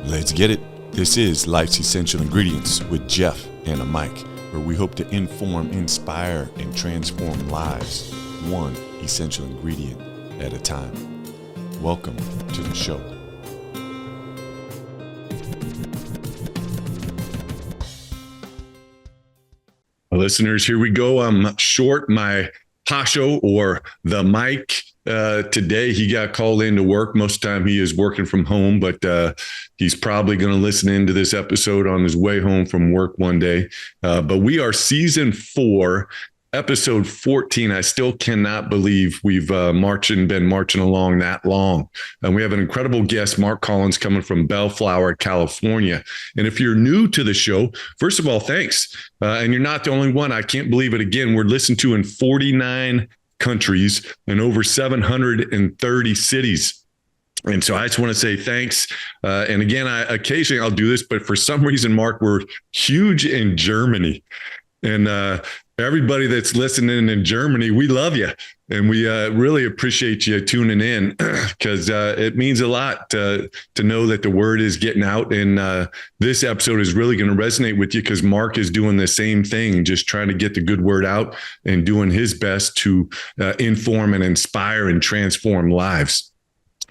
Let's get it. This is Life's Essential Ingredients with Jeff and a Mike, where we hope to inform, inspire, and transform lives, one essential ingredient at a time. Welcome to the show. Listeners, here we go. I'm short my Pasho or the Mike. Today he got called into work. Most of the time he is working from home, but he's probably going to listen into this episode on his way home from work one day. But we are season 4, episode 14. I still cannot believe we've been marching along that long. And we have an incredible guest, Mark Collins, coming from Bellflower, California. And if you're new to the show, first of all, thanks. And you're not the only one. I can't believe it. Again, we're listened to in 49 countries and over 730 cities. And so I just want to say thanks. And again, occasionally I'll do this, but for some reason, Mark, we're huge in Germany. And everybody that's listening in Germany, we love you. And we really appreciate you tuning in because it means a lot to know that the word is getting out. And this episode is really going to resonate with you because Mark is doing the same thing, just trying to get the good word out and doing his best to inform and inspire and transform lives.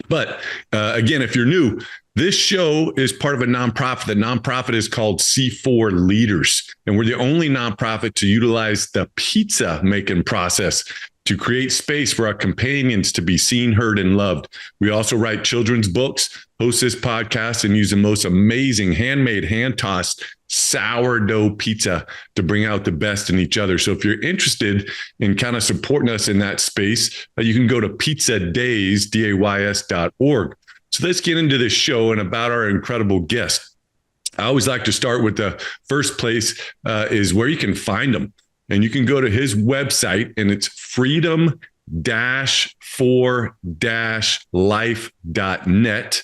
But again, if you're new, this show is part of a nonprofit. The nonprofit is called C4 Leaders, and we're the only nonprofit to utilize the pizza making process to create space for our companions to be seen, heard, and loved. We also write children's books, host this podcast, and use the most amazing handmade, hand-tossed sourdough pizza to bring out the best in each other. So if you're interested in kind of supporting us in that space, you can go to pizzadays, days.org. So let's get into this show and about our incredible guest. I always like to start with the first place is where you can find him. And you can go to his website, and it's freedom-4-life.net,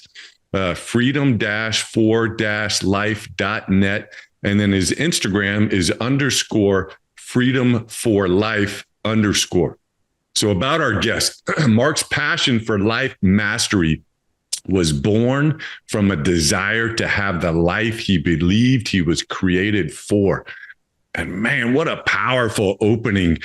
freedom-4-life.net. And then his Instagram is _freedom4life_. So about our guest, Mark's passion for life mastery was born from a desire to have the life he believed he was created for. And man, what a powerful opening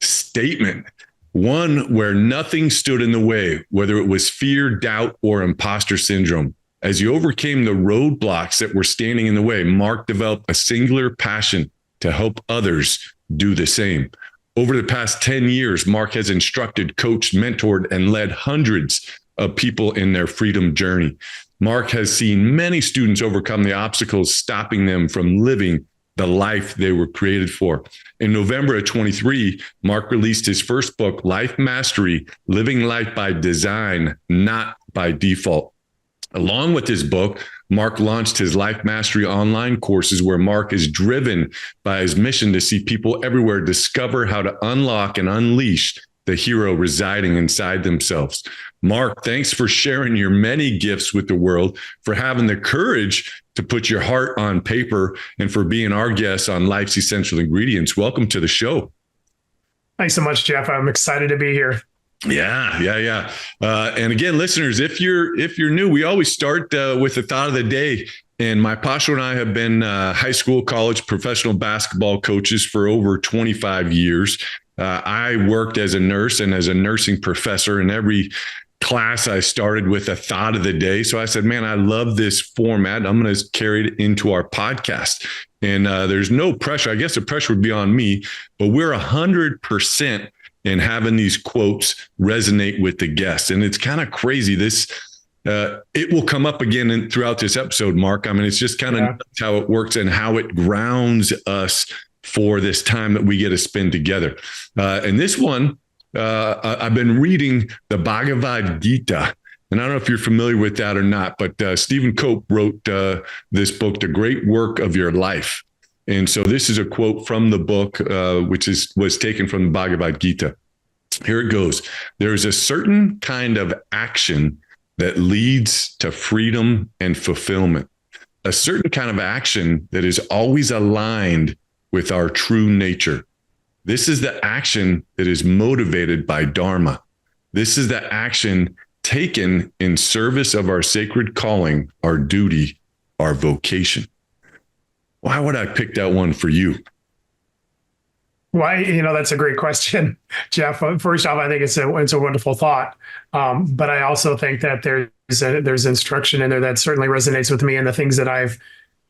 statement. One where nothing stood in the way, whether it was fear, doubt, or imposter syndrome. As he overcame the roadblocks that were standing in the way, Mark developed a singular passion to help others do the same. Over the past 10 years, Mark has instructed, coached, mentored, and led hundreds of people in their freedom journey. Mark has seen many students overcome the obstacles stopping them from living the life they were created for. In November of 23, Mark released his first book, Life Mastery, Living Life by Design, Not by Default. Along with his book, Mark launched his Life Mastery online courses, where Mark is driven by his mission to see people everywhere discover how to unlock and unleash the hero residing inside themselves. Mark, thanks for sharing your many gifts with the world, for having the courage to put your heart on paper, and for being our guest on Life's Essential Ingredients. Welcome to the show. Thanks so much, Jeff. I'm excited to be here. Yeah. And again, listeners, if you're new, we always start with the thought of the day. And my Pasho and I have been high school, college, professional basketball coaches for over 25 years. I worked as a nurse and as a nursing professor, and every class I started with a thought of the day. So I said, man, I love this format. I'm going to carry it into our podcast. And there's no pressure. I guess the pressure would be on me, but we're 100% in having these quotes resonate with the guests. And it's kind of crazy. This it will come up again throughout this episode, Mark. I mean, it's just kind of how it works and how it grounds us for this time that we get to spend together. And this one, I've been reading the Bhagavad Gita, and I don't know if you're familiar with that or not, but Stephen Cope wrote this book, The Great Work of Your Life. And so this is a quote from the book, which was taken from the Bhagavad Gita. Here it goes. There is a certain kind of action that leads to freedom and fulfillment, a certain kind of action that is always aligned with our true nature. This is the action that is motivated by Dharma. This is the action taken in service of our sacred calling, our duty, our vocation. Why would I pick that one for you? Why, that's a great question, Jeff. First off, I think it's a wonderful thought, but I also think that there's instruction in there that certainly resonates with me and the things that I've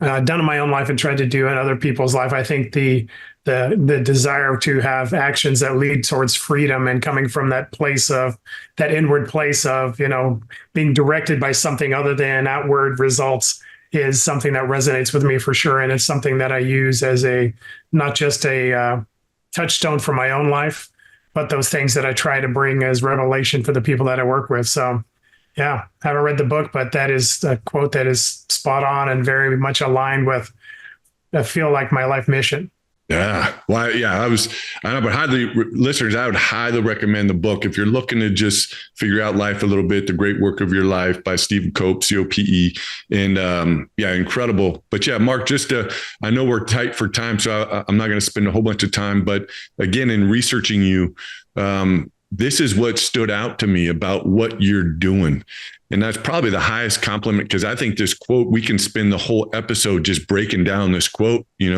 done in my own life and tried to do in other people's life. I think the desire to have actions that lead towards freedom and coming from that inward place of being directed by something other than outward results is something that resonates with me for sure, and it's something that I use as not just a touchstone for my own life, but those things that I try to bring as revelation for the people that I work with. So, yeah, I haven't read the book, but that is a quote that is spot on and very much aligned with, I feel like, my life mission. Yeah. Well, yeah, I know, but listeners, I would highly recommend the book. If you're looking to just figure out life a little bit, The Great Work of Your Life by Stephen Cope, COPE. And yeah, incredible. But yeah, Mark, I know we're tight for time, so I'm not going to spend a whole bunch of time, but again, in researching you, this is what stood out to me about what you're doing. And that's probably the highest compliment, because I think this quote, we can spend the whole episode just breaking down this quote. We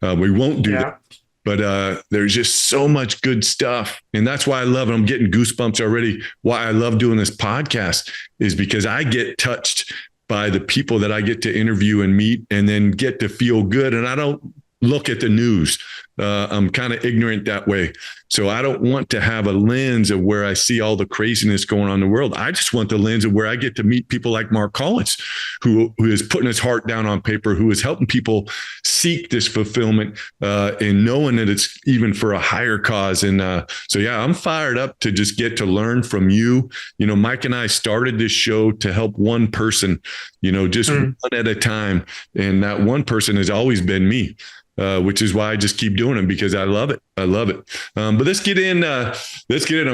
won't do that, but there's just so much good stuff. And that's why I love it. I'm getting goosebumps already. Why I love doing this podcast is because I get touched by the people that I get to interview and meet and then get to feel good. And I don't look at the news. I'm kind of ignorant that way. So I don't want to have a lens of where I see all the craziness going on in the world. I just want the lens of where I get to meet people like Mark Collins, who is putting his heart down on paper, who is helping people seek this fulfillment and knowing that it's even for a higher cause. And so, yeah, I'm fired up to just get to learn from you. Mike and I started this show to help one person, just one at a time. And that one person has always been me. Which is why I just keep doing it, because I love it. I love it. But let's get in. I'm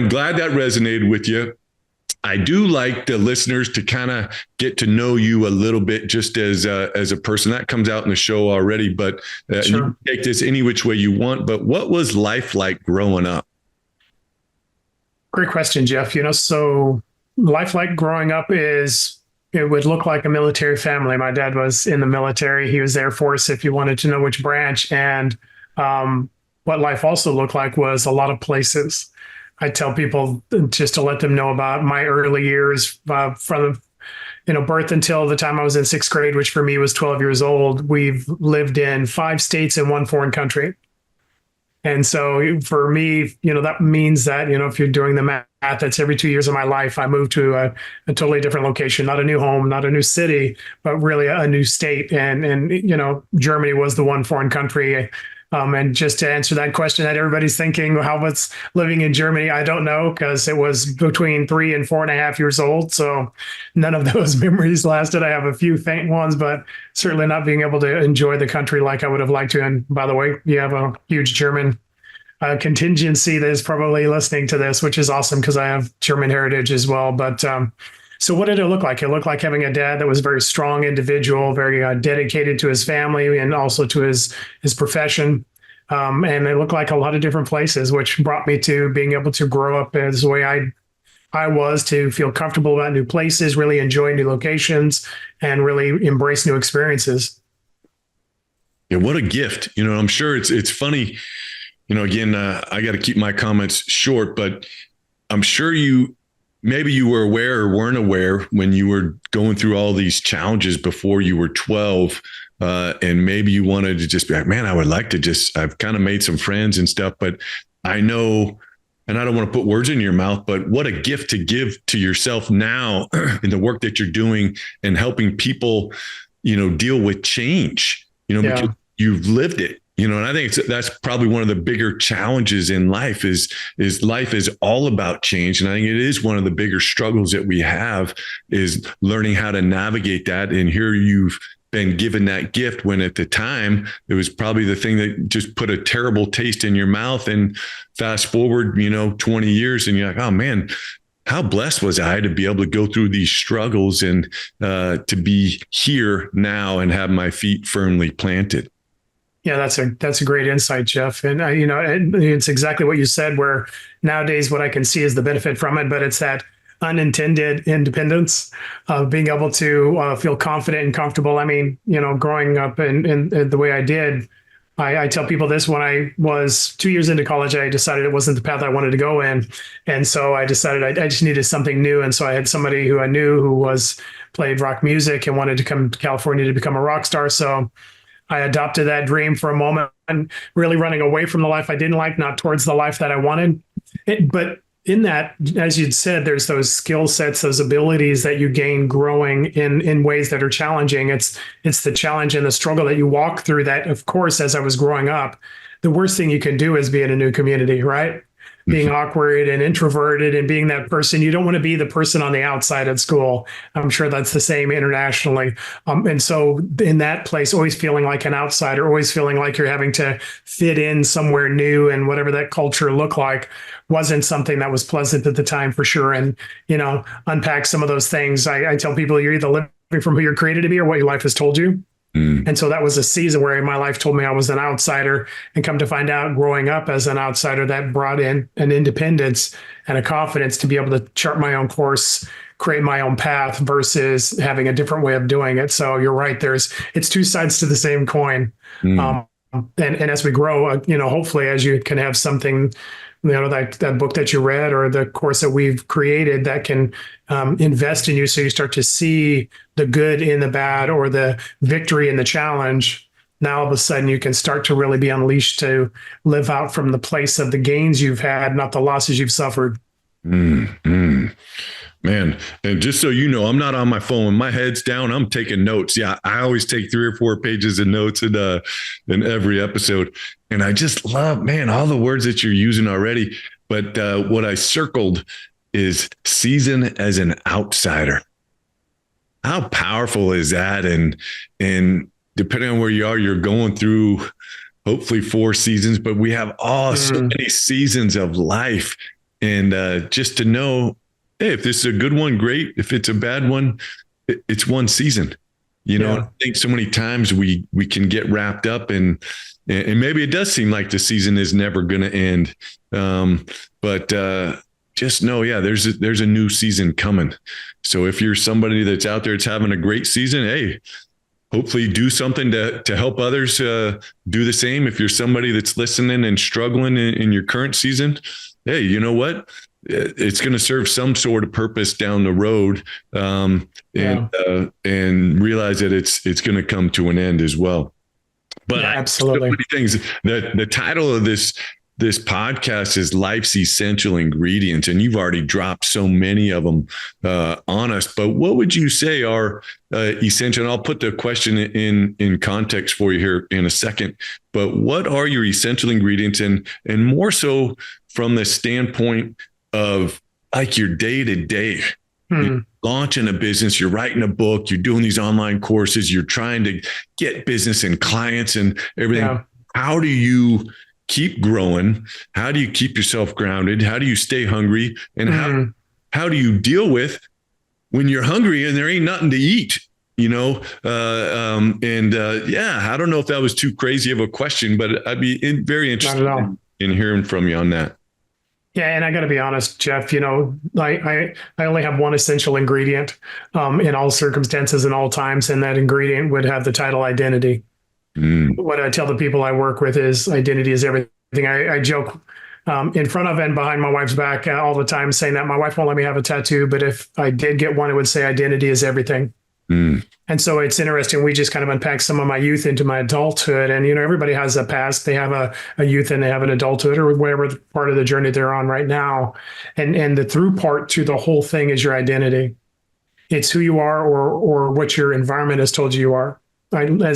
glad that resonated with you. I do like the listeners to kind of get to know you a little bit, just as a person. That comes out in the show already, but sure. You can take this any which way you want. But what was life like growing up? Great question, Jeff. So life like growing up it would look like a military family. My dad was in the military. He was Air Force, if you wanted to know which branch. And what life also looked like was a lot of places. I tell people, just to let them know about my early years, from birth until the time I was in sixth grade, which for me was 12 years old. We've lived in 5 states and 1 foreign country. And so for me, that means that, if you're doing the math, that's every 2 years of my life, I moved to a totally different location, not a new home, not a new city, but really a new state. And Germany was the 1 foreign country. And just to answer that question that everybody's thinking, how was living in Germany? I don't know, because it was between 3 and 4.5 years old. So none of those memories lasted. I have a few faint ones, but certainly not being able to enjoy the country like I would have liked to. And by the way, you have a huge German contingency that is probably listening to this, which is awesome because I have German heritage as well. But so what did it look like? It looked like having a dad that was a very strong individual, very dedicated to his family and also to his profession. And it looked like a lot of different places, which brought me to being able to grow up as the way I was, to feel comfortable about new places, really enjoy new locations, and really embrace new experiences. Yeah, what a gift. I'm sure it's funny. Again, I got to keep my comments short, but I'm sure maybe you were aware or weren't aware when you were going through all these challenges before you were 12. And maybe you wanted to just be like, man, I would like to I've kind of made some friends and stuff, but I know, and I don't want to put words in your mouth, but what a gift to give to yourself now in the work that you're doing and helping people, deal with change, because you've lived it. And I think that's probably one of the bigger challenges in life is life is all about change. And I think it is one of the bigger struggles that we have is learning how to navigate that. And here you've been given that gift when at the time it was probably the thing that just put a terrible taste in your mouth. And fast forward, 20 years and you're like, oh man, how blessed was I to be able to go through these struggles and to be here now and have my feet firmly planted. Yeah, that's a great insight, Jeff. And it's exactly what you said, where nowadays what I can see is the benefit from it, but it's that unintended independence of being able to feel confident and comfortable. I mean, growing up in the way I did, I tell people this: when I was 2 years into college, I decided it wasn't the path I wanted to go in. And so I decided I just needed something new. And so I had somebody who I knew who played rock music and wanted to come to California to become a rock star. So I adopted that dream for a moment and really running away from the life I didn't like, not towards the life that I wanted. But in that, as you'd said, there's those skill sets, those abilities that you gain growing in ways that are challenging. It's the challenge and the struggle that you walk through that, of course, as I was growing up, the worst thing you can do is be in a new community, right? Being awkward and introverted and being that person. You don't want to be the person on the outside at school. I'm sure that's the same internationally. And so in that place, always feeling like an outsider, always feeling like you're having to fit in somewhere new, and whatever that culture looked like wasn't something that was pleasant at the time, for sure. And, unpack some of those things. I tell people, you're either living from who you're created to be or what your life has told you. And so that was a season where my life told me I was an outsider, and come to find out, growing up as an outsider, that brought in an independence and a confidence to be able to chart my own course, create my own path, versus having a different way of doing it. So you're right. It's two sides to the same coin. And as we grow, hopefully as you can have something, that book that you read or the course that we've created that can invest in you, so you start to see the good in the bad or the victory in the challenge. Now all of a sudden you can start to really be unleashed to live out from the place of the gains you've had, not the losses you've suffered. Man, and just so you know, I'm not on my phone. My head's down. I'm taking notes. Yeah, I always take 3 or 4 pages of notes in every episode. And I just love, man, all the words that you're using already. But what I circled is season as an outsider. How powerful is that? And depending on where you are, you're going through hopefully 4 seasons, but we have so many seasons of life. And just to know, hey, if this is a good one, great. If it's a bad one, it's one season. I think so many times we can get wrapped up and maybe it does seem like the season is never going to end. But just know, there's a new season coming. So if you're somebody that's out there that's having a great season, hey, hopefully do something to help others do the same. If you're somebody that's listening and struggling in your current season, hey, you know what? It's going to serve some sort of purpose down the road, and realize that it's going to come to an end as well. But absolutely, so many things. The title of this podcast is Life's Essential Ingredients, and you've already dropped so many of them on us. But what would you say are essential? And I'll put the question in context for you here in a second. But what are your essential ingredients, and more so from the standpoint of like your day to day? You're launching a business, you're writing a book, you're doing these online courses, you're trying to get business and clients and everything. Yeah. How do you keep growing? How do you keep yourself grounded? How do you stay hungry? And how do you deal with when you're hungry and there ain't nothing to eat? I don't know if that was too crazy of a question, but I'd be very interested in hearing from you on that. Yeah, and I got to be honest, Jeff. I only have one essential ingredient in all circumstances and all times, and that ingredient would have the title identity. What I tell the people I work with is identity is everything. I joke in front of and behind my wife's back all the time, saying that my wife won't let me have a tattoo, but if I did get one, it would say identity is everything. And so it's interesting. We just kind of unpack some of my youth into my adulthood. And, everybody has a past. They have a youth and they have an adulthood or whatever part of the journey they're on right now. And the through part to the whole thing is your identity. It's who you are or what your environment has told you are. I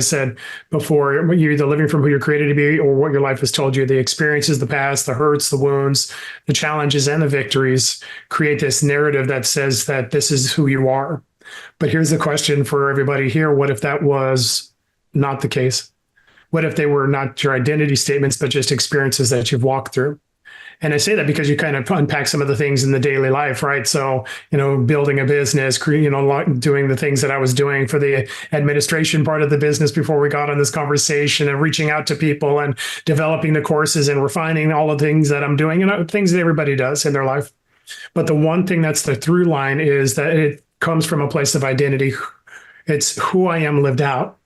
said before, you're either living from who you're created to be or what your life has told you. The experiences, the past, the hurts, the wounds, the challenges, and the victories create this narrative that says that this is who you are. But here's the question for everybody here. What if that was not the case? What if they were not your identity statements, but just experiences that you've walked through? And I say that because you kind of unpack some of the things in the daily life, right? So, building a business, doing the things that I was doing for the administration part of the business before we got on this conversation, and reaching out to people and developing the courses and refining all the things that I'm doing, things that everybody does in their life. But the one thing that's the through line is that it comes from a place of identity. It's who I am lived out.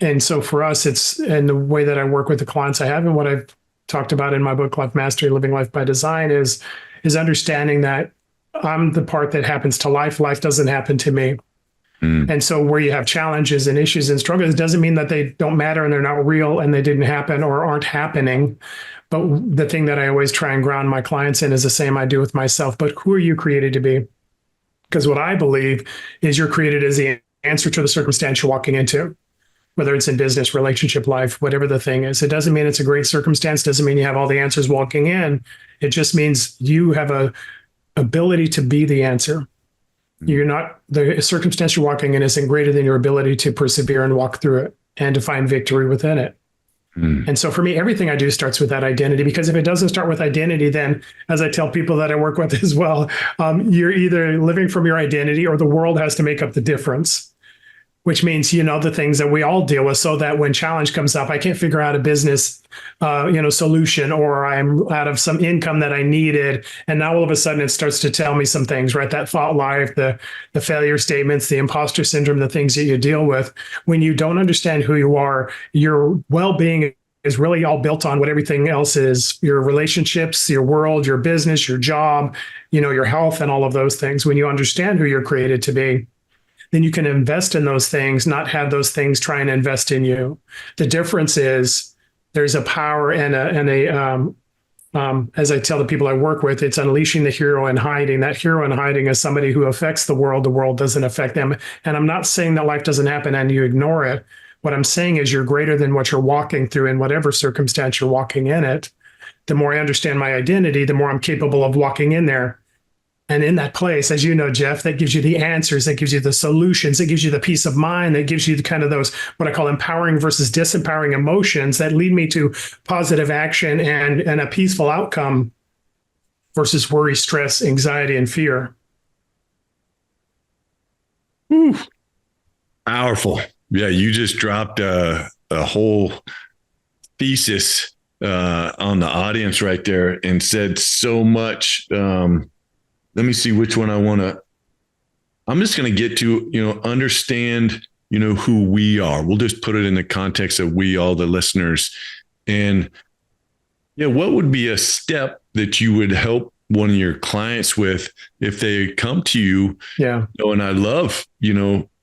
And so for us, it's and the way that I work with the clients I have and what I've talked about in my book, Life Mastery, Living Life by Design, is understanding that I'm the part that happens to life. Life doesn't happen to me. And so where you have challenges and issues and struggles doesn't mean that they don't matter and they're not real and they didn't happen or aren't happening. But the thing that I always try and ground my clients in is the same I do with myself. But who are you created to be? Because what I believe is you're created as the answer to the circumstance you're walking into, whether it's in business, relationship, life, whatever the thing is. It doesn't mean it's a great circumstance. Doesn't mean you have all the answers walking in. It just means you have a ability to be the answer. You're not, the circumstance you're walking in isn't greater than your ability to persevere and walk through it and to find victory within it. And so for me, everything I do starts with that identity, because if it doesn't start with identity, then as I tell people that I work with as well, you're either living from your identity or the world has to make up the difference, which means, the things that we all deal with, so that when challenge comes up, I can't figure out a business, solution, or I'm out of some income that I needed. And now all of a sudden it starts to tell me some things, right? That thought life, the failure statements, the imposter syndrome, the things that you deal with. When you don't understand who you are, your well-being is really all built on what everything else is: your relationships, your world, your business, your job, your health, and all of those things. When you understand who you're created to be, then you can invest in those things, not have those things try and invest in you. The difference is there's a power and as I tell the people I work with, it's unleashing the hero in hiding. That hero in hiding is somebody who affects the world doesn't affect them. And I'm not saying that life doesn't happen and you ignore it. What I'm saying is you're greater than what you're walking through in whatever circumstance you're walking in it. The more I understand my identity, the more I'm capable of walking in there. And in that place, as you know, Jeff, that gives you the answers, that gives you the solutions, that gives you the peace of mind, that gives you the kind of those, what I call empowering versus disempowering emotions that lead me to positive action and a peaceful outcome versus worry, stress, anxiety, and fear. Whew. Powerful. Yeah, you just dropped a whole thesis on the audience right there and said so much. Let me see which one I want to. I'm just going to get to, understand, who we are. We'll just put it in the context of we, all the listeners. And what would be a step that you would help one of your clients with if they come to you? Yeah. And I love,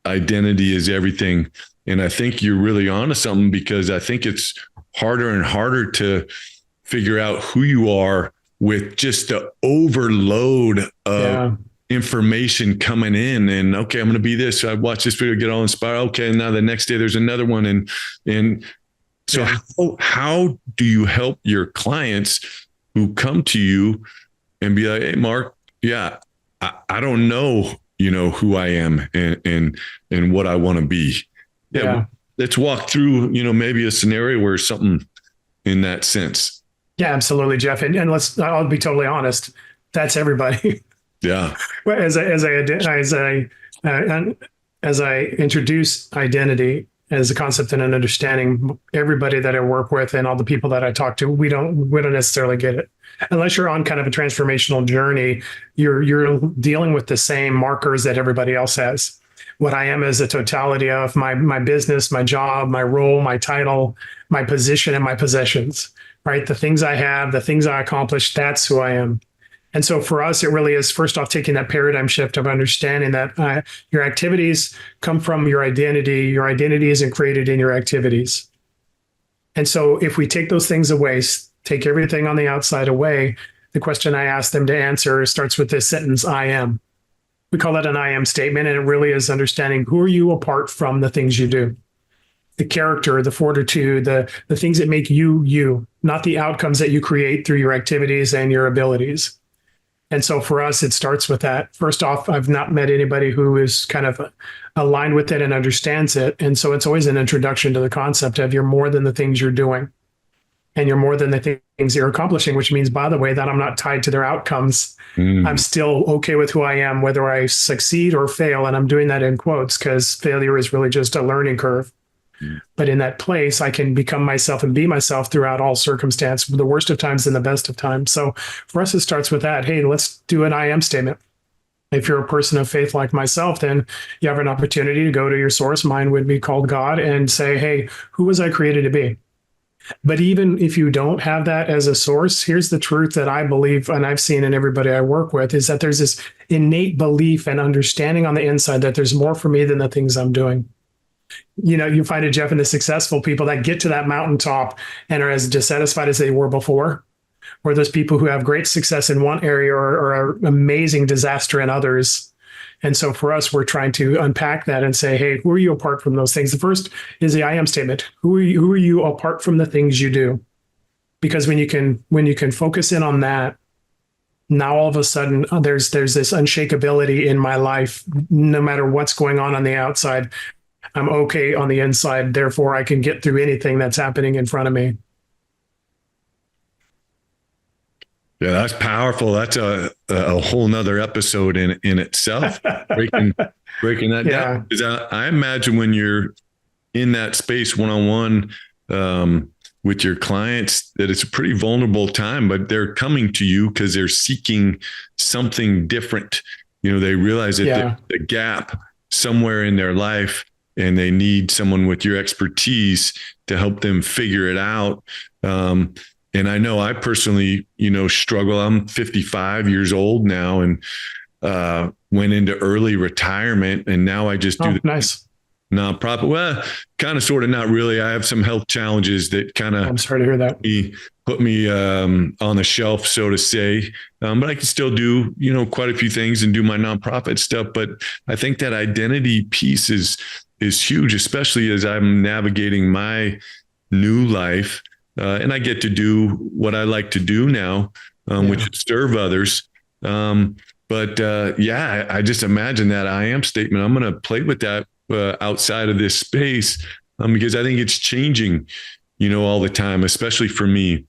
identity is everything. And I think you're really onto something, because I think it's harder and harder to figure out who you are with just the overload of information coming in. And okay, I'm going to be this. So I watch this video, get all inspired. Okay, now the next day there's another one. And so how do you help your clients who come to you and be like, hey, Mark, I don't know, who I am and what I want to be. Let's walk through, maybe a scenario where something in that sense. Yeah, absolutely, Jeff. And I'll be totally honest. That's everybody. Yeah. As I introduce identity as a concept and an understanding, everybody that I work with and all the people that I talk to, we don't necessarily get it. Unless you're on kind of a transformational journey, you're dealing with the same markers that everybody else has. What I am is a totality of my business, my job, my role, my title, my position, and my possessions. Right? The things I have, the things I accomplish, that's who I am. And so for us, it really is, first off, taking that paradigm shift of understanding that your activities come from your identity. Your identity isn't created in your activities. And so if we take those things away, take everything on the outside away, the question I ask them to answer starts with this sentence: I am. We call that an I am statement. And it really is understanding who are you apart from the things you do. The character, the fortitude, the things that make you, not the outcomes that you create through your activities and your abilities. And so for us, it starts with that. First off, I've not met anybody who is kind of aligned with it and understands it. And so it's always an introduction to the concept of you're more than the things you're doing. And you're more than the things you're accomplishing, which means, by the way, that I'm not tied to their outcomes. I'm still okay with who I am, whether I succeed or fail. And I'm doing that in quotes because failure is really just a learning curve. Mm. But in that place, I can become myself and be myself throughout all circumstance, the worst of times and the best of times. So for us, it starts with that. Hey, let's do an I am statement. If you're a person of faith like myself, then you have an opportunity to go to your source. Mine would be called God, and say, hey, who was I created to be? But even if you don't have that as a source, here's the truth that I believe, and I've seen in everybody I work with, is that there's this innate belief and understanding on the inside that there's more for me than the things I'm doing. You find it, Jeff, in the successful people that get to that mountaintop and are as dissatisfied as they were before, or those people who have great success in one area or are amazing disaster in others. And so for us, we're trying to unpack that and say, hey, who are you apart from those things? The first is the I am statement. Who are you apart from the things you do? Because when you can focus in on that, now all of a sudden there's this unshakability in my life. No matter what's going on the outside, I'm okay on the inside. Therefore, I can get through anything that's happening in front of me. Yeah, that's powerful. That's a whole nother episode in itself. Breaking that down. Because I imagine when you're in that space one-on-one with your clients, that it's a pretty vulnerable time, but they're coming to you because they're seeking something different. They realize that there's a gap somewhere in their life, and they need someone with your expertise to help them figure it out. And I know I personally, struggle. I'm 55 years old now, and went into early retirement, and now I just do the nice nonprofit. Well, kind of, sort of, not really. I have some health challenges that kind of, I'm sorry to hear that, put me on the shelf, so to say. But I can still do, quite a few things and do my nonprofit stuff. But I think that identity piece is huge, especially as I'm navigating my new life. And I get to do what I like to do now, which is serve others. I just imagine that I am statement. I'm going to play with that outside of this space, because I think it's changing, all the time, especially for me,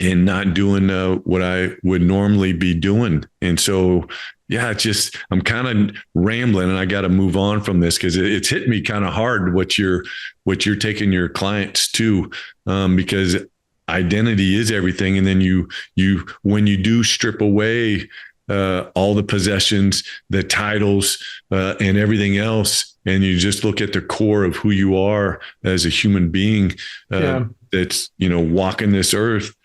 and not doing what I would normally be doing. And so, it's just, I'm kind of rambling, and I got to move on from this because it's hit me kind of hard what you're taking your clients to, because identity is everything. And then when you do strip away all the possessions, the titles, and everything else, and you just look at the core of who you are as a human being, that's, walking this earth.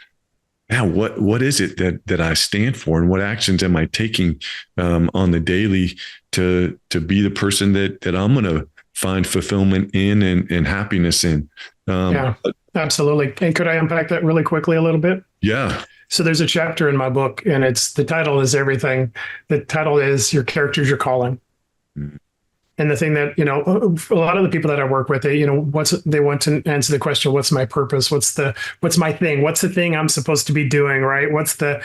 Yeah, what is it that I stand for, and what actions am I taking on the daily to be the person that I'm going to find fulfillment in and happiness in? Absolutely. And could I unpack that really quickly a little bit? Yeah. So there's a chapter in my book, and the title is everything. The title is Your Character's Your Calling. Mm-hmm. And the thing that, a lot of the people that I work with, they want to answer the question, what's my purpose? What's my thing? What's the thing I'm supposed to be doing, right? What's the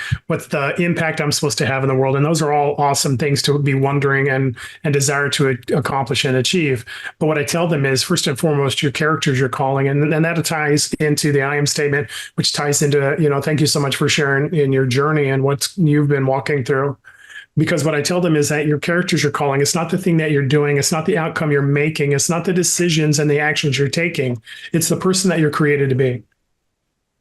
impact I'm supposed to have in the world? And those are all awesome things to be wondering and desire to accomplish and achieve. But what I tell them is, first and foremost, your character's your calling. And that ties into the I am statement, which ties into, thank you so much for sharing in your journey and what you've been walking through. Because what I tell them is that your character's your calling. It's not the thing that you're doing. It's not the outcome you're making. It's not the decisions and the actions you're taking. It's the person that you're created to be.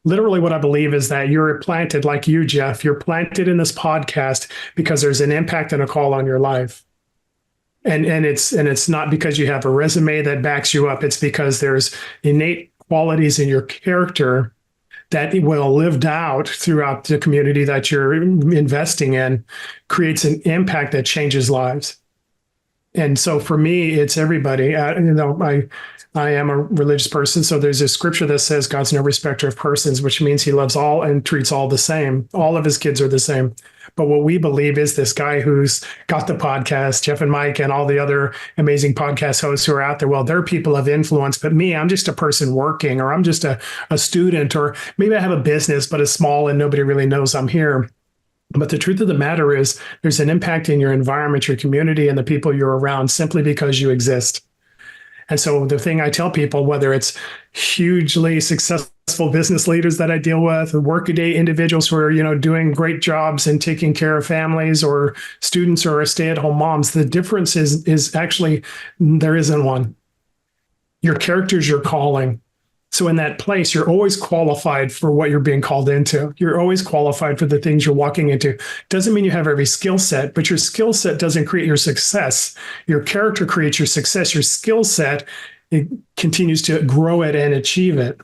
Literally, what I believe is that you're planted, like you, Jeff, you're planted in this podcast because there's an impact and a call on your life. And it's not because you have a resume that backs you up. It's because there's innate qualities in your character that will lived out throughout the community that you're investing in, creates an impact that changes lives. And so for me, it's everybody. I am a religious person. So there's a scripture that says God's no respecter of persons, which means he loves all and treats all the same. All of his kids are the same. But what we believe is this guy who's got the podcast, Jeff and Mike, and all the other amazing podcast hosts who are out there, well, they're people of influence. But me, I'm just a person working, or I'm just a student, or maybe I have a business, but it's small and nobody really knows I'm here. But the truth of the matter is there's an impact in your environment, your community, and the people you're around simply because you exist. And so the thing I tell people, whether it's hugely successful business leaders that I deal with, workaday individuals who are, doing great jobs and taking care of families, or students or stay-at-home moms, the difference is actually there isn't one. Your character is your calling. So in that place, you're always qualified for what you're being called into. You're always qualified for the things you're walking into. Doesn't mean you have every skill set, but your skill set doesn't create your success. Your character creates your success. Your skill set, it continues to grow it and achieve it.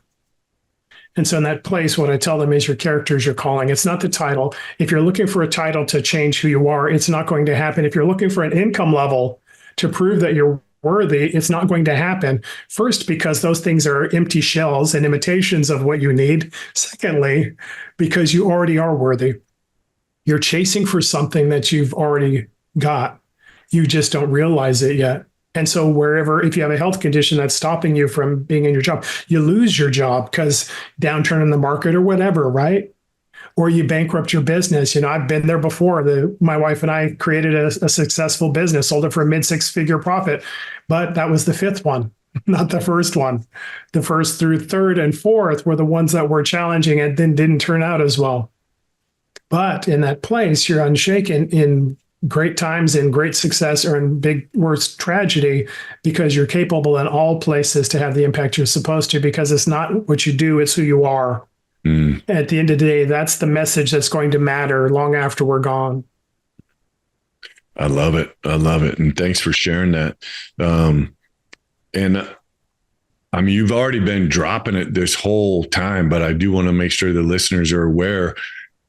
And so in that place, what I tell them is your character is your calling. It's not the title. If you're looking for a title to change who you are, it's not going to happen. If you're looking for an income level to prove that you're worthy, it's not going to happen. First, because those things are empty shells and imitations of what you need. Secondly, because you already are worthy. You're chasing for something that you've already got. You just don't realize it yet. And so wherever, if you have a health condition that's stopping you from being in your job, you lose your job because downturn in the market or whatever, right? Or you bankrupt your business. I've been there before. My wife and I created a successful business, sold it for a mid-six-figure profit, but that was the fifth one, not the first one. The first through third and fourth were the ones that were challenging and then didn't turn out as well. But in that place, you're unshaken in great times, in great success, or in big worst tragedy, because you're capable in all places to have the impact you're supposed to, because it's not what you do, it's who you are. At the end of the day, that's the message that's going to matter long after we're gone. I love it. I love it. And thanks for sharing that. And I mean, you've already been dropping it this whole time, but I do want to make sure the listeners are aware.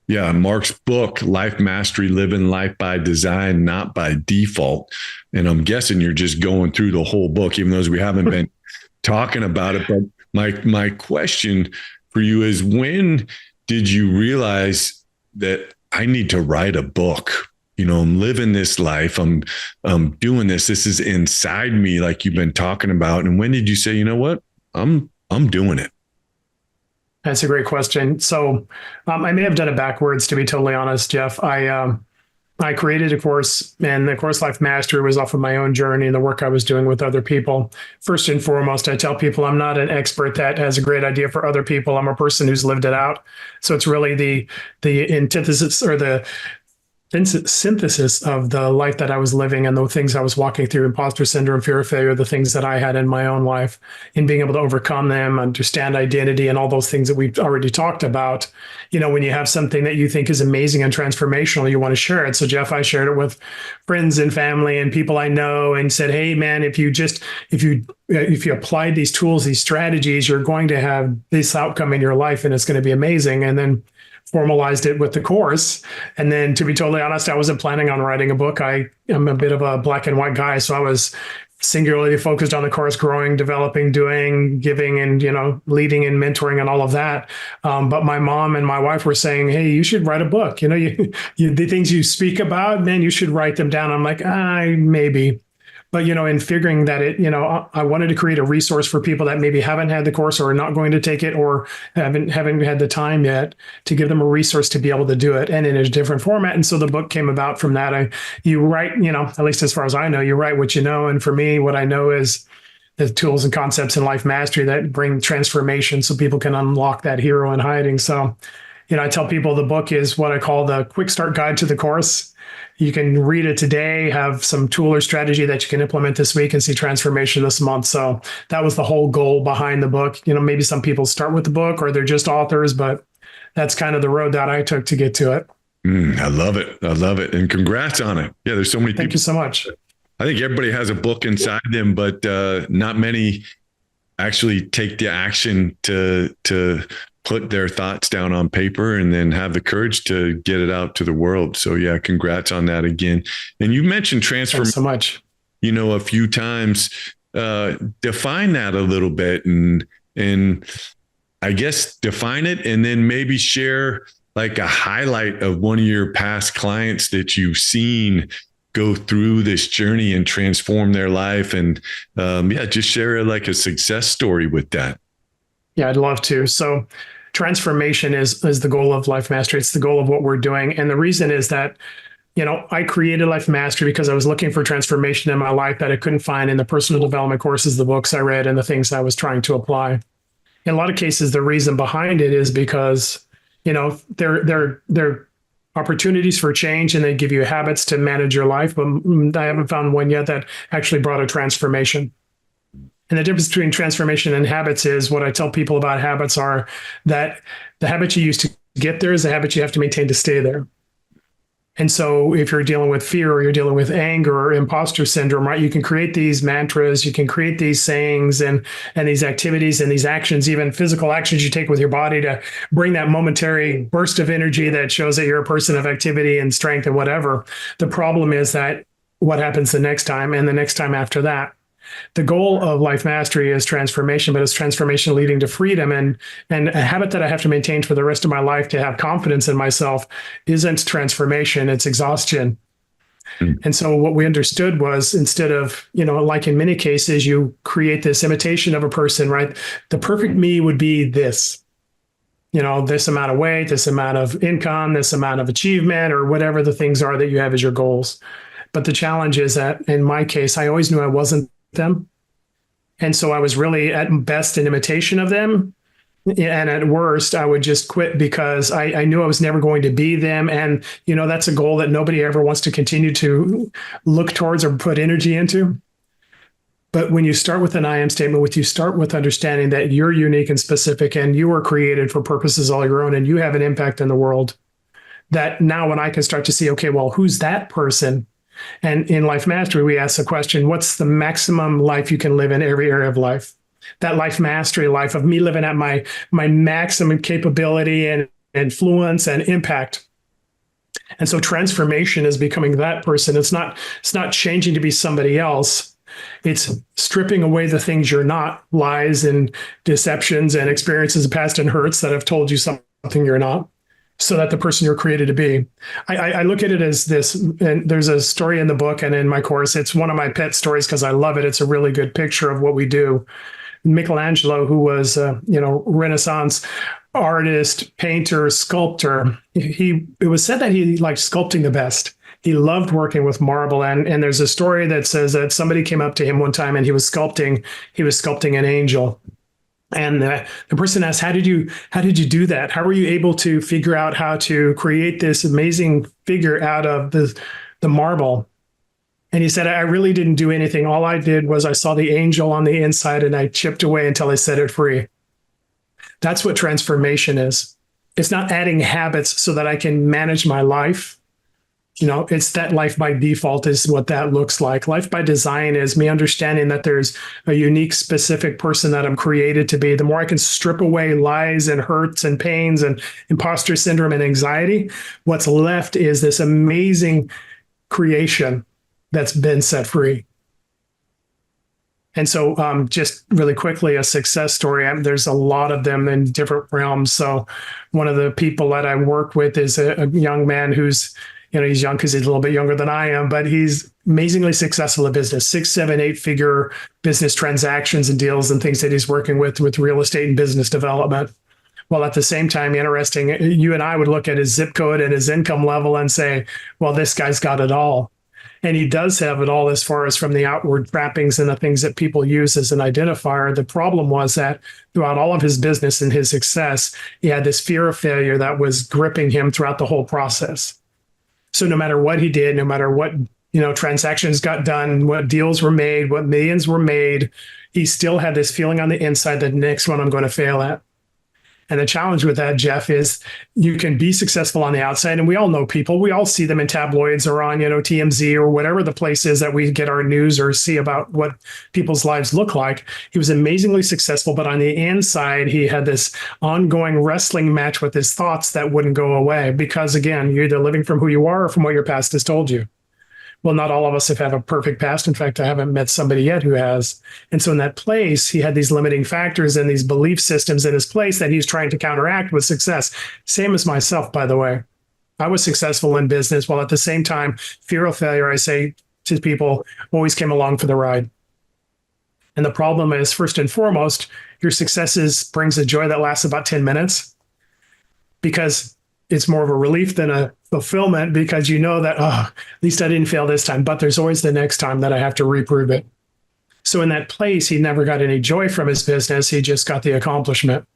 Yeah, Mark's book, Life Mastery, Living Life by Design, Not by Default. And I'm guessing you're just going through the whole book, even though we haven't been talking about it. But my question for you is, when did you realize that I need to write a book? I'm living this life. I'm doing this. This is inside me, like you've been talking about. And when did you say, you know what? I'm doing it? That's a great question. So I may have done it backwards, to be totally honest, Jeff. I created a course, and the course Life Mastery was off of my own journey and the work I was doing with other people. First and foremost, I tell people I'm not an expert that has a great idea for other people. I'm a person who's lived it out. So it's really the antithesis or the synthesis of the life that I was living and the things I was walking through: imposter syndrome, fear of failure, the things that I had in my own life, and being able to overcome them, understand identity, and all those things that we've already talked about. When you have something that you think is amazing and transformational, you want to share it. So Jeff, I shared it with friends and family and people I know and said, hey man, if you apply these tools, these strategies, you're going to have this outcome in your life and it's going to be amazing. And then formalized it with the course. And then, to be totally honest, I wasn't planning on writing a book. I am a bit of a black and white guy. So I was singularly focused on the course, growing, developing, doing, giving, and, leading and mentoring and all of that. But my mom and my wife were saying, hey, you should write a book. The things you speak about, man, you should write them down. I'm like, maybe. But, in figuring that I wanted to create a resource for people that maybe haven't had the course or are not going to take it or haven't had the time yet, to give them a resource to be able to do it, and in a different format. And so the book came about from that. You write, at least as far as I know, you write what you know. And for me, what I know is the tools and concepts in life mastery that bring transformation so people can unlock that hero in hiding. So, I tell people the book is what I call the quick start guide to the course. You can read it today, have some tool or strategy that you can implement this week, and see transformation this month. So that was the whole goal behind the book. Maybe some people start with the book or they're just authors, but that's kind of the road that I took to get to it. I love it. I love it. And congrats on it. Yeah, there's so many people. Thank you so much. I think everybody has a book inside them, but not many actually take the action to put their thoughts down on paper and then have the courage to get it out to the world. So yeah, congrats on that again. And you mentioned transformation so much, a few times. Define that a little bit and I guess define it, and then maybe share like a highlight of one of your past clients that you've seen go through this journey and transform their life. And just share like a success story with that. Yeah, I'd love to. So transformation is the goal of Life Mastery. It's the goal of what we're doing. And the reason is that, I created Life Mastery because I was looking for transformation in my life that I couldn't find in the personal development courses, the books I read, and the things I was trying to apply. In a lot of cases, the reason behind it is because, they're opportunities for change and they give you habits to manage your life. But I haven't found one yet that actually brought a transformation. And the difference between transformation and habits is what I tell people about habits are that the habit you use to get there is the habit you have to maintain to stay there. And so if you're dealing with fear or you're dealing with anger or imposter syndrome, right, you can create these mantras, you can create these sayings and these activities and these actions, even physical actions you take with your body to bring that momentary burst of energy that shows that you're a person of activity and strength and whatever. The problem is that what happens the next time and the next time after that. The goal of life mastery is transformation, but it's transformation leading to freedom. And a habit that I have to maintain for the rest of my life to have confidence in myself isn't transformation, it's exhaustion. And so what we understood was instead of, like in many cases, you create this imitation of a person, right? The perfect me would be this, this amount of weight, this amount of income, this amount of achievement, or whatever the things are that you have as your goals. But the challenge is that in my case, I always knew I wasn't them. And so I was really at best an imitation of them. And at worst, I would just quit because I knew I was never going to be them. And, that's a goal that nobody ever wants to continue to look towards or put energy into. But when you start with an I am statement, you start with understanding that you're unique and specific and you were created for purposes all your own and you have an impact in the world, that now when I can start to see, okay, well, who's that person? And in Life Mastery, we ask the question, what's the maximum life you can live in every area of life? That life mastery life of me living at my maximum capability and influence and impact. And so transformation is becoming that person. It's not changing to be somebody else. It's stripping away the things you're not, lies and deceptions and experiences of past and hurts that have told you something you're not, so that the person you're created to be. I look at it as this, and there's a story in the book and in my course. It's one of my pet stories because I love it. It's a really good picture of what we do. Michelangelo, who was Renaissance artist, painter, sculptor, it was said that he liked sculpting the best. He loved working with marble. And there's a story that says that somebody came up to him one time and he was sculpting an angel. And the person asked, how did you do that? How were you able to figure out how to create this amazing figure out of the marble? And he said, I really didn't do anything. All I did was I saw the angel on the inside and I chipped away until I set it free. That's what transformation is. It's not adding habits so that I can manage my life. It's that life by default is what that looks like. Life by design is me understanding that there's a unique, specific person that I'm created to be. The more I can strip away lies and hurts and pains and imposter syndrome and anxiety, what's left is this amazing creation that's been set free. And so just really quickly, a success story. There's a lot of them in different realms. So one of the people that I work with is a young man who's, he's young because he's a little bit younger than I am, but he's amazingly successful in business, 6, 7, 8-figure business transactions and deals and things that he's working with real estate and business development. While at the same time, interesting, you and I would look at his zip code and his income level and say, well, this guy's got it all. And he does have it all as far as from the outward trappings and the things that people use as an identifier. The problem was that throughout all of his business and his success, he had this fear of failure that was gripping him throughout the whole process. So no matter what he did, no matter what, transactions got done, what deals were made, what millions were made, he still had this feeling on the inside that the next one I'm going to fail at. And the challenge with that, Jeff, is you can be successful on the outside. And we all know people. We all see them in tabloids or on, TMZ or whatever the place is that we get our news or see about what people's lives look like. He was amazingly successful, but on the inside, he had this ongoing wrestling match with his thoughts that wouldn't go away. Because again, you're either living from who you are or from what your past has told you. Well, not all of us have a perfect past. In fact, I haven't met somebody yet who has. And so in that place, he had these limiting factors and these belief systems in his place that he's trying to counteract with success. Same as myself, by the way. I was successful in business, while at the same time, fear of failure, I say to people, always came along for the ride. And the problem is, first and foremost, your successes brings a joy that lasts about 10 minutes because it's more of a relief than a fulfillment, because you know that, at least I didn't fail this time, but there's always the next time that I have to reprove it. So in that place, he never got any joy from his business. He just got the accomplishment.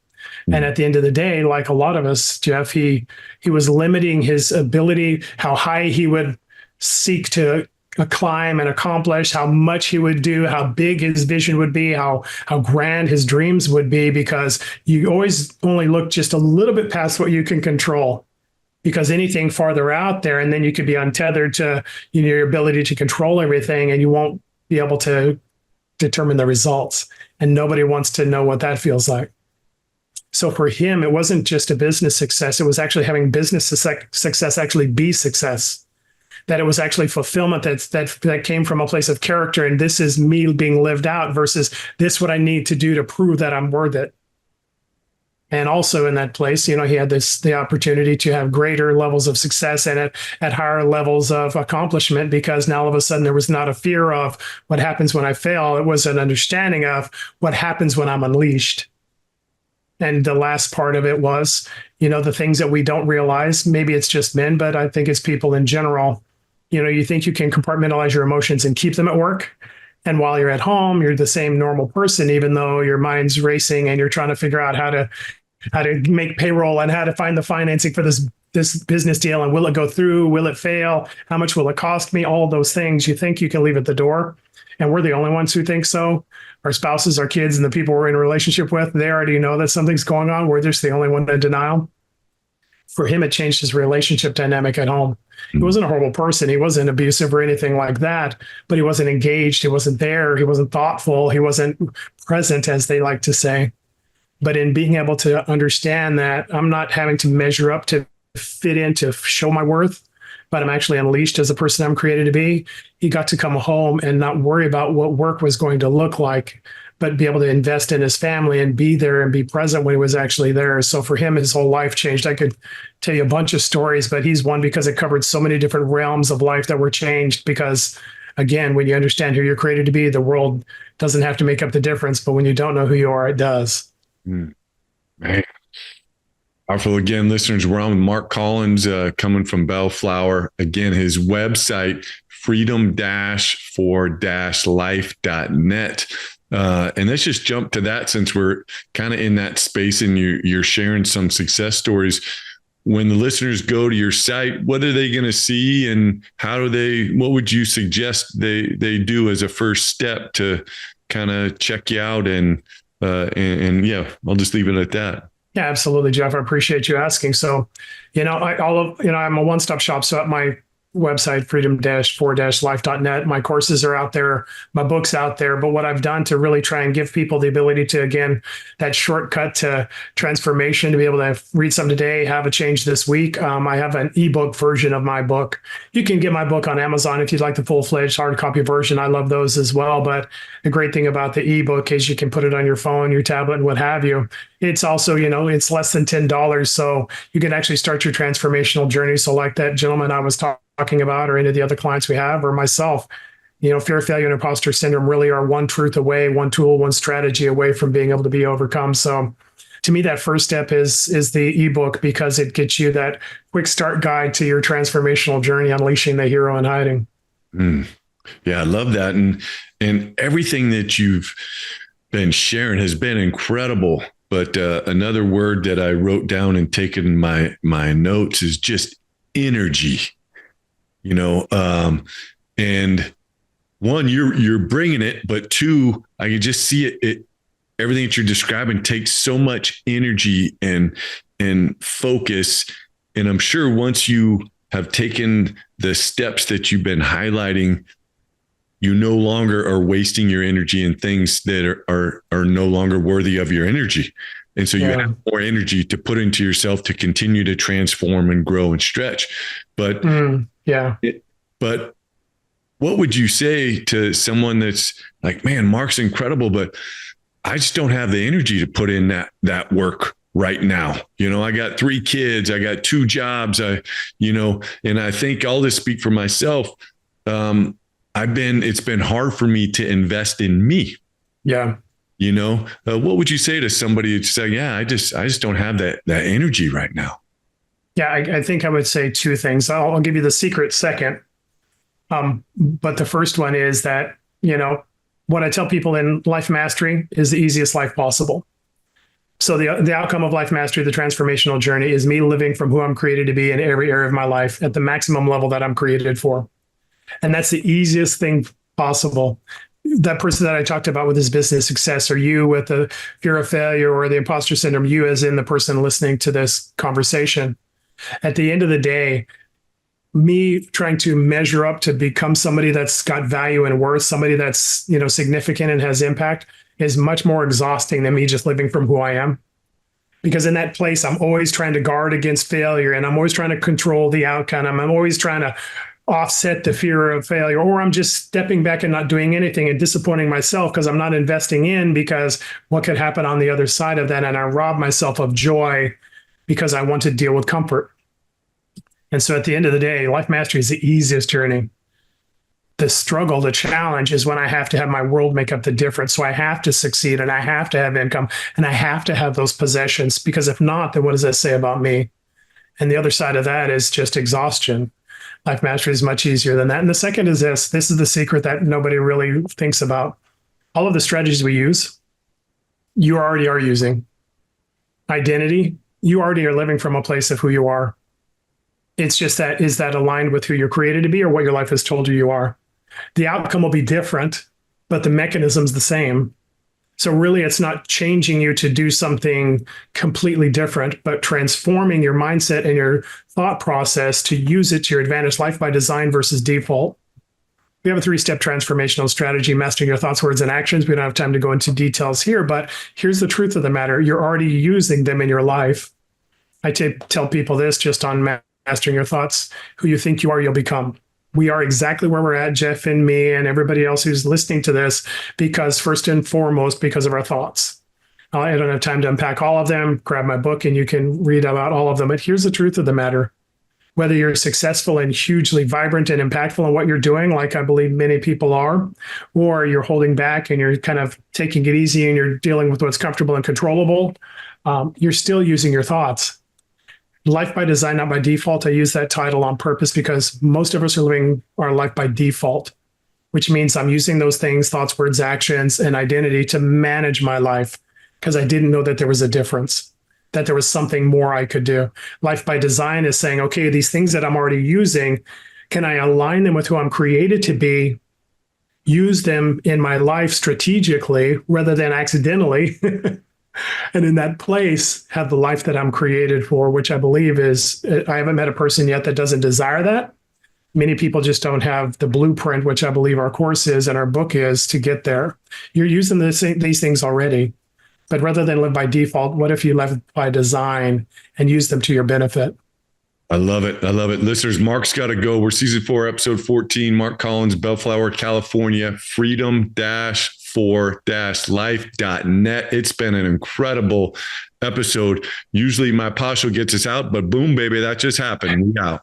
And at the end of the day, like a lot of us, Jeff, he was limiting his ability, how high he would seek to climb and accomplish, how much he would do, how big his vision would be, how grand his dreams would be, because you always only look just a little bit past what you can control. Because anything farther out there, and then you could be untethered to your ability to control everything, and you won't be able to determine the results. And nobody wants to know what that feels like. So for him, it wasn't just a business success. It was actually having business success actually be success. That it was actually fulfillment that came from a place of character. And this is me being lived out versus this what I need to do to prove that I'm worth it. And also in that place, he had the opportunity to have greater levels of success and at higher levels of accomplishment, because now all of a sudden there was not a fear of what happens when I fail. It was an understanding of what happens when I'm unleashed. And the last part of it was, the things that we don't realize, maybe it's just men, but I think it's people in general. You think you can compartmentalize your emotions and keep them at work. And while you're at home, you're the same normal person, even though your mind's racing and you're trying to figure out how to make payroll and how to find the financing for this business deal. And will it go through? Will it fail? How much will it cost me? All of those things you think you can leave at the door. And we're the only ones who think so. Our spouses, our kids, and the people we're in a relationship with, they already know that something's going on. We're just the only one in denial. For him, it changed his relationship dynamic at home. He wasn't a horrible person. He wasn't abusive or anything like that, but he wasn't engaged. He wasn't there. He wasn't thoughtful. He wasn't present, as they like to say. But in being able to understand that I'm not having to measure up to fit in to show my worth, but I'm actually unleashed as the person I'm created to be, he got to come home and not worry about what work was going to look like, but be able to invest in his family and be there and be present when he was actually there. So for him, his whole life changed. I could tell you a bunch of stories, but he's one because it covered so many different realms of life that were changed. Because again, when you understand who you're created to be, the world doesn't have to make up the difference. But when you don't know who you are, it does. Man. Powerful. Again, listeners, we're on with Mark Collins, coming from Bellflower. Again, his website, freedom-for-life.net. And let's just jump to that, since we're kind of in that space and you're sharing some success stories. When the listeners go to your site, what are they going to see, and what would you suggest they do as a first step to kind of check you out? And yeah, I'll just leave it at that. Yeah, absolutely, Jeff. I appreciate you asking. So, I'm a one-stop shop. So at my website, freedom-for-life.net, my courses are out there, my book's out there. But what I've done to really try and give people the ability to, again, that shortcut to transformation, to be able to read some today, have a change this week. I have an ebook version of my book. You can get my book on Amazon if you'd like the full-fledged hard copy version. I love those as well. But the great thing about the ebook is you can put it on your phone, your tablet, and what have you. It's also, it's less than $10. So you can actually start your transformational journey. So like that gentleman I was talking about, or any of the other clients we have, or myself, fear, failure, and imposter syndrome really are one truth away, one tool, one strategy away from being able to be overcome. So to me, that first step is the ebook, because it gets you that quick start guide to your transformational journey, unleashing the hero in hiding. Yeah, I love that. And everything that you've been sharing has been incredible. But another word that I wrote down and taken in my notes is just energy. And one, you're bringing it, but two, I can just see it. Everything that you're describing takes so much energy and focus. And I'm sure once you have taken the steps that you've been highlighting, you no longer are wasting your energy in things that are no longer worthy of your energy. And so you have more energy to put into yourself to continue to transform and grow and stretch. But but what would you say to someone that's like, man, Mark's incredible, but I just don't have the energy to put in that work right now. I got 3 kids, I got 2 jobs, and I think I'll just speak for myself. It's been hard for me to invest in me. Yeah. What would you say to somebody who's saying, yeah, I just don't have that energy right now? Yeah, I think I would say 2 things. I'll give you the secret second. But the first one is that, what I tell people in life mastery is the easiest life possible. So the outcome of life mastery, the transformational journey, is me living from who I'm created to be in every area of my life at the maximum level that I'm created for. And that's the easiest thing possible. That person that I talked about with his business success, or you with the fear of failure or the imposter syndrome, you as in the person listening to this conversation. At the end of the day, me trying to measure up to become somebody that's got value and worth, somebody that's, significant and has impact, is much more exhausting than me just living from who I am. Because in that place, I'm always trying to guard against failure, and I'm always trying to control the outcome. I'm always trying to offset the fear of failure, or I'm just stepping back and not doing anything and disappointing myself because I'm not investing in, because what could happen on the other side of that? And I rob myself of joy because I want to deal with comfort. And so at the end of the day, life mastery is the easiest journey. The struggle, the challenge is when I have to have my world make up the difference. So I have to succeed, and I have to have income, and I have to have those possessions, because if not, then what does that say about me? And the other side of that is just exhaustion. Life mastery is much easier than that. And the second is this. This is the secret that nobody really thinks about. All of the strategies we use, you already are using. Identity, you already are living from a place of who you are. It's just that, is that aligned with who you're created to be, or what your life has told you are? The outcome will be different, but the mechanism's the same. So really, it's not changing you to do something completely different, but transforming your mindset and your thought process to use it to your advantage. Life by design versus default. We have a 3-step transformational strategy: mastering your thoughts, words, and actions. We don't have time to go into details here, but here's the truth of the matter. You're already using them in your life. I tell people this just on mastering your thoughts: who you think you are, you'll become. We are exactly where we're at, Jeff and me and everybody else who's listening to this, because first and foremost, because of our thoughts. I don't have time to unpack all of them. Grab my book and you can read about all of them. But here's the truth of the matter. Whether you're successful and hugely vibrant and impactful in what you're doing, like I believe many people are, or you're holding back and you're kind of taking it easy and you're dealing with what's comfortable and controllable, you're still using your thoughts. Life by design, not by default. I use that title on purpose because most of us are living our life by default, which means I'm using those things, thoughts, words, actions, and identity, to manage my life, because I didn't know that there was a difference, that there was something more I could do. Life by design is saying, okay, these things that I'm already using, can I align them with who I'm created to be, use them in my life strategically rather than accidentally, and in that place have the life that I'm created for, which I believe is, I haven't met a person yet that doesn't desire that. Many people just don't have the blueprint, which I believe our course is and our book is, to get there. You're using these things already, but rather than live by default, what if you live by design and use them to your benefit? I love it. I love it. Listeners, Mark's got to go. We're season 4, episode 14. Mark Collins, Bellflower, California, freedom-4-life.net. It's been an incredible episode. Usually my Pasho gets us out, but boom, baby, that just happened. We out.